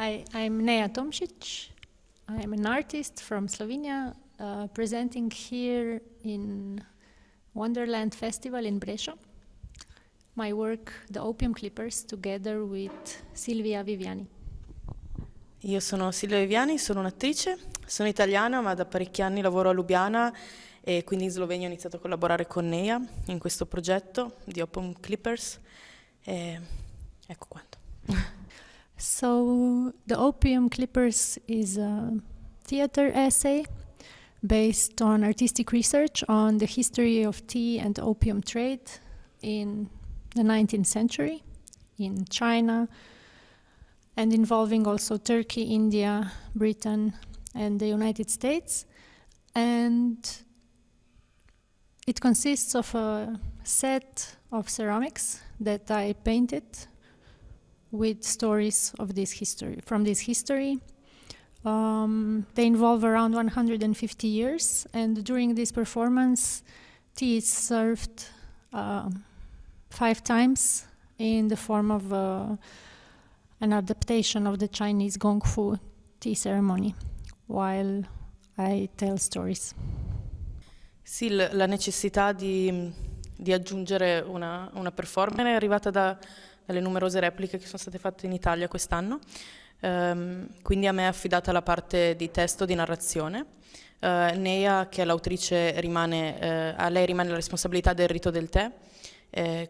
Hi, I'm Neja Tomsic. I'm an artist from Slovenia, presenting here in Wonderland Festival in Brescia. My work, the Opium Clippers, together with Silvia Viviani. Io sono Silvia Viviani, sono un'attrice, sono italiana ma da parecchi anni lavoro a Ljubljana e quindi in Slovenia ho iniziato a collaborare con Neja in questo progetto di Opium Clippers e ecco quanto. So the Opium Clippers is a theater essay based on artistic research on the history of tea and opium trade in the 19th century in China, and involving also Turkey, India, Britain, and the United States. And it consists of a set of ceramics that I painted with stories of this history, from this history. They involve around 150 years, and during this performance, tea is served 5 times in the form of an adaptation of the Chinese Gong Fu tea ceremony, while I tell stories. Sì, la necessità di aggiungere una performance è arrivata dalle numerose repliche che sono state fatte in Italia quest'anno, quindi a me è affidata la parte di testo, di narrazione. Neja, che è l'autrice, a lei rimane la responsabilità del rito del tè,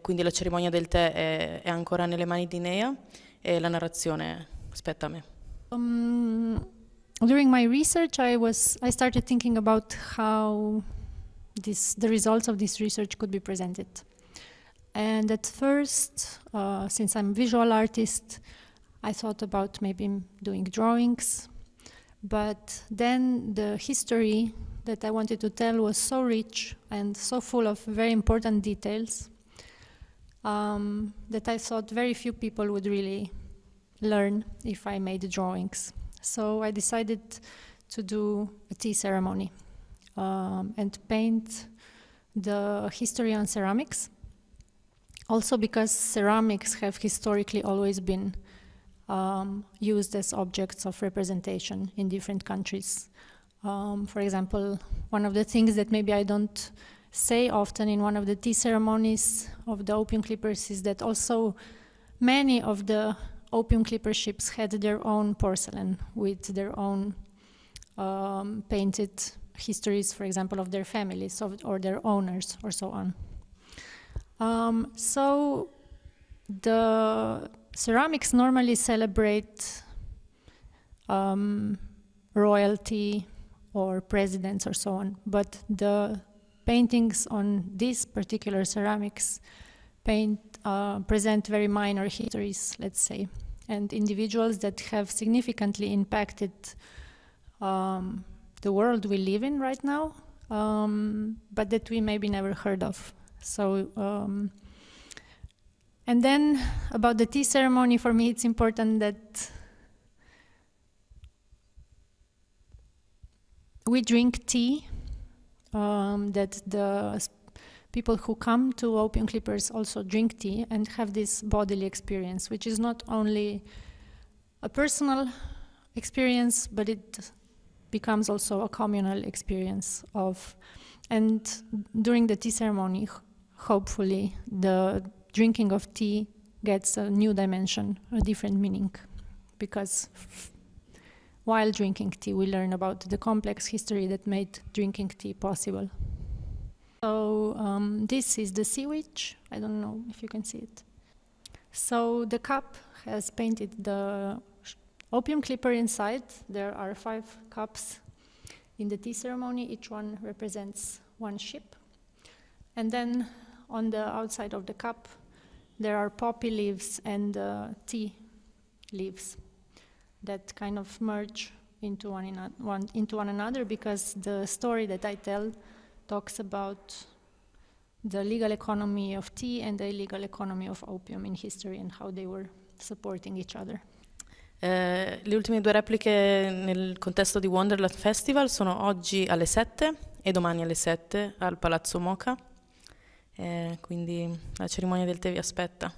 quindi la cerimonia del tè è ancora nelle mani di Neja e la narrazione spetta a me. During my research, I started thinking about how the results of this research could be presented. And at first, since I'm a visual artist, I thought about maybe doing drawings. But then the history that I wanted to tell was so rich and so full of very important details that I thought very few people would really learn if I made drawings. So I decided to do a tea ceremony and paint the history on ceramics. Also because ceramics have historically always been used as objects of representation in different countries. For example, one of the things that maybe I don't say often in one of the tea ceremonies of the Opium Clippers is that also many of the Opium Clipper ships had their own porcelain with their own painted histories, for example, of their families or their owners or so on. So the ceramics normally celebrate royalty or presidents or so on, but the paintings on these particular ceramics present very minor histories, let's say, and individuals that have significantly impacted the world we live in right now, but that we maybe never heard of. So, and then about the tea ceremony, for me it's important that we drink tea, that the people who come to Opium Clippers also drink tea and have this bodily experience, which is not only a personal experience, but it becomes also a communal experience and during the tea ceremony, hopefully the drinking of tea gets a new dimension, a different meaning, because while drinking tea we learn about the complex history that made drinking tea possible. So this is the sea witch. I don't know if you can see it. So the cup has painted the Opium Clipper inside. There are 5 cups in the tea ceremony. Each one represents one ship. And then on the outside of the cup, there are poppy leaves and tea leaves that kind of merge into one another, because the story that I tell talks about the legal economy of tea and the illegal economy of opium in history and how they were supporting each other. Le ultime 2 repliche nel contesto di Wonderland Festival sono oggi alle 7 e domani alle 7 al Palazzo Moca, quindi la cerimonia del tè vi aspetta.